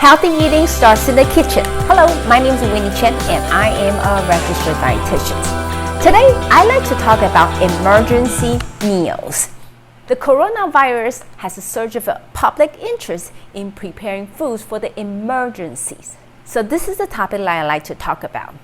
Healthy eating starts in the kitchen. Hello, my name is Winnie Chen and I am a registered dietitian. Today, I'd like to talk about emergency meals. The coronavirus has a surge of public interest in preparing foods for the emergencies. So this is the topic that I'd like to talk about.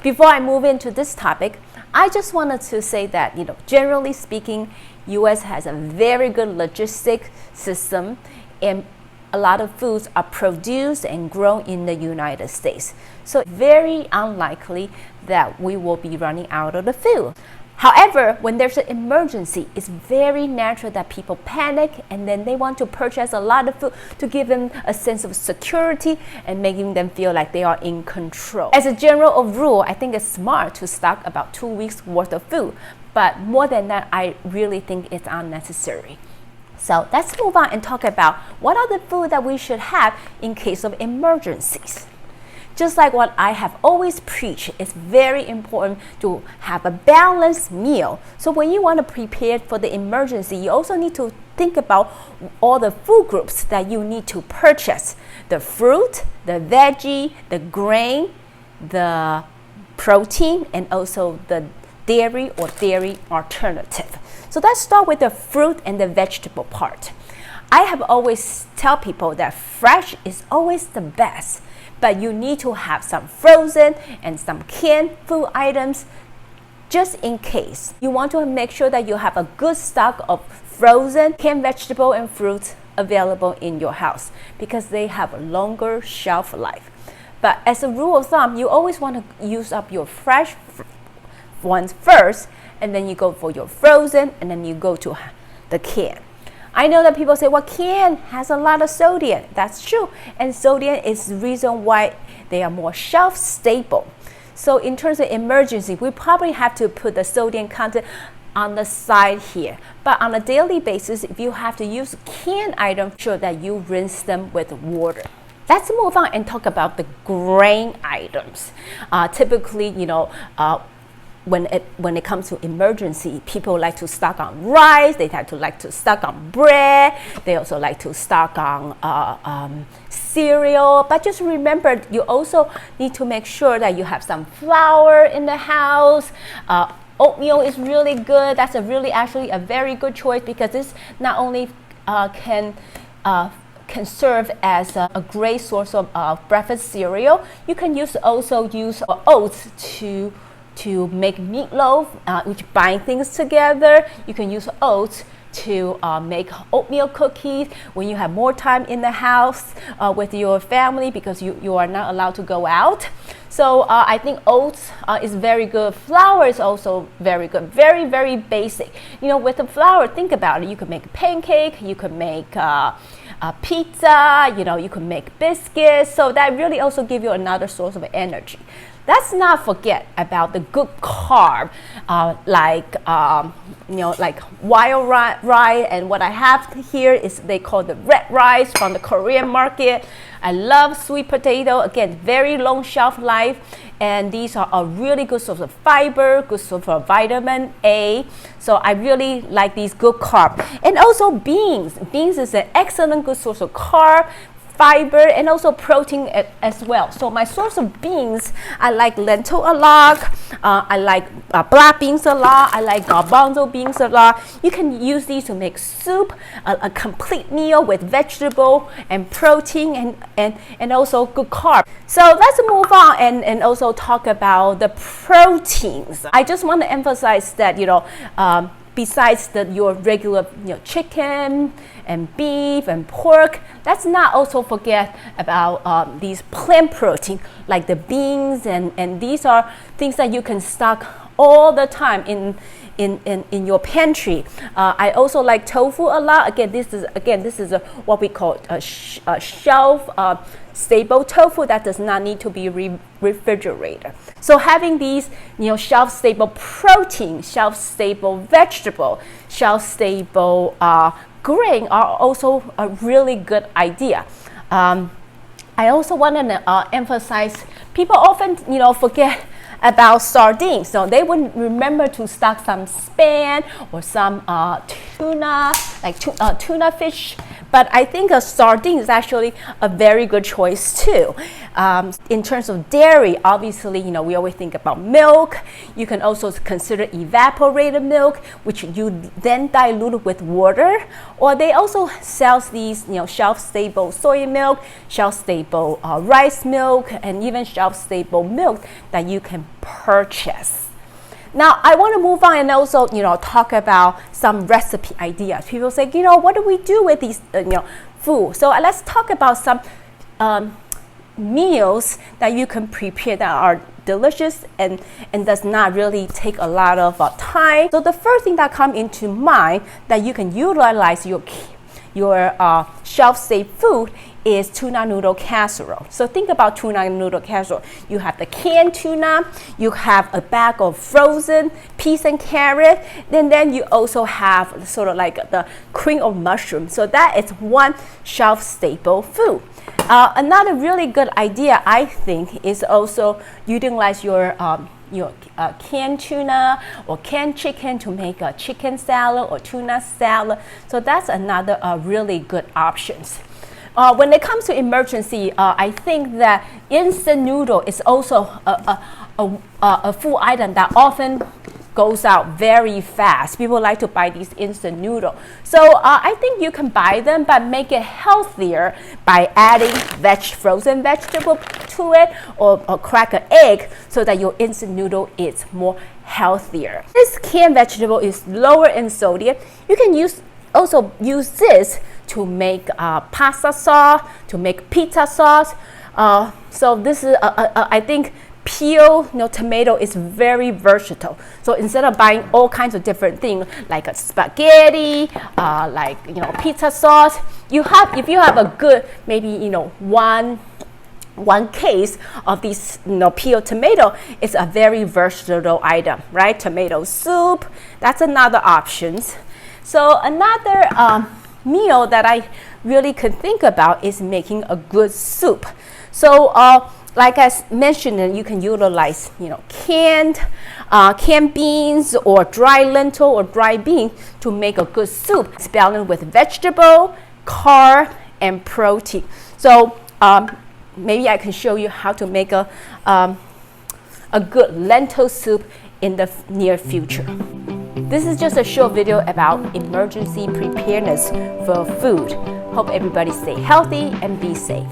Before I move into this topic, I just wanted to say that, generally speaking, U.S. has a very good logistic system, and a lot of foods are produced and grown in the United States. So very unlikely that we will be running out of the food. However, when there's an emergency, it's very natural that people panic and then they want to purchase a lot of food to give them a sense of security and making them feel like they are in control. As a general rule, I think it's smart to stock about 2 weeks worth of food. But more than that, I really think it's unnecessary. So let's move on and talk about what are the food that we should have in case of emergencies. Just like what I have always preached, it's very important to have a balanced meal. So when you want to prepare for the emergency, you also need to think about all the food groups that you need to purchase. The fruit, the veggie, the grain, the protein, and also the dairy or dairy alternative. So let's start with the fruit and the vegetable part. I have always tell people that fresh is always the best, but you need to have some frozen and some canned food items just in case. You want to make sure that you have a good stock of frozen canned vegetable and fruits available in your house because they have a longer shelf life. But as a rule of thumb, you always want to use up your fresh ones first, and then you go for your frozen, and then you go to the can. I know that people say, well, can has a lot of sodium. That's true. And sodium is the reason why they are more shelf stable. So in terms of emergency, we probably have to put the sodium content on the side here. But on a daily basis, if you have to use canned items, sure that you rinse them with water. Let's move on and talk about the grain items. Typically, when it comes to emergency, people like to stock on rice, they like to stock on bread, they also like to stock on cereal. But just remember, you also need to make sure that you have some flour in the house. Oatmeal is really good. That's actually a very good choice because this not only can serve as a great source of breakfast cereal. You can also use oats to make meatloaf, which bind things together. You can use oats to make oatmeal cookies when you have more time in the house with your family because you are not allowed to go out. So I think oats is very good. Flour is also very good. Very, very basic. With the flour, think about it. You can make a pancake. You can make a pizza. You can make biscuits. So that really also gives you another source of energy. Let's not forget about the good carb, like wild rice, and what I have here is they call the red rice from the Korean market. I love sweet potato. Again, very long shelf life, and these are a really good source of fiber, good source of vitamin A. So I really like these good carb. And also beans. Beans is an excellent good source of carb, fiber, and also protein as well. So my source of beans, I like lentil a lot. I like black beans a lot. I like garbanzo beans a lot. You can use these to make soup, a complete meal with vegetable and protein and also good carb. So let's move on and also talk about the proteins. I just want to emphasize that, besides your regular chicken and beef and pork, let's not also forget about these plant protein like the beans, and these are things that you can stock all the time in your pantry. I also like tofu a lot. This is what we call a shelf stable tofu that does not need to be refrigerated. So having these, shelf stable protein, shelf stable vegetable, shelf stable grain are also a really good idea. I also want to emphasize, people often, forget about sardines. So they would remember to stock some Spam or some tuna, tuna fish. But I think a sardine is actually a very good choice too. In terms of dairy, obviously, we always think about milk. You can also consider evaporated milk, which you then dilute with water. Or they also sell these, shelf-stable soy milk, shelf-stable rice milk, and even shelf-stable milk that you can purchase. Now, I want to move on and also, talk about some recipe ideas. People say, what do we do with these, food? So let's talk about some meals that you can prepare that are delicious and does not really take a lot of time. So the first thing that comes into mind that you can utilize your shelf-safe food is tuna noodle casserole. So think about tuna noodle casserole. You have the canned tuna, you have a bag of frozen peas and carrot, then you also have sort of like the cream of mushroom. So that is one shelf-stable food. Another really good idea, I think, is also utilize your canned tuna or canned chicken to make a chicken salad or tuna salad. So that's another really good options. When it comes to emergency, I think that instant noodle is also a food item that often goes out very fast. People like to buy these instant noodles. So I think you can buy them, but make it healthier by adding frozen vegetable to it or crack an egg so that your instant noodle is more healthier. This canned vegetable is lower in sodium. You can also use this to make pasta sauce, to make pizza sauce. So this is, I think, peeled tomato is very versatile. So instead of buying all kinds of different things like a spaghetti, pizza sauce, if you have a good maybe one case of these peeled tomato, it's a very versatile item, right? Tomato soup, that's another option. So another meal that I really could think about is making a good soup. So like I mentioned, you can utilize canned beans or dry lentil or dry bean to make a good soup. It's balanced with vegetable, carb, and protein. So maybe I can show you how to make a good lentil soup in the near future. This is just a short video about emergency preparedness for food. Hope everybody stay healthy and be safe.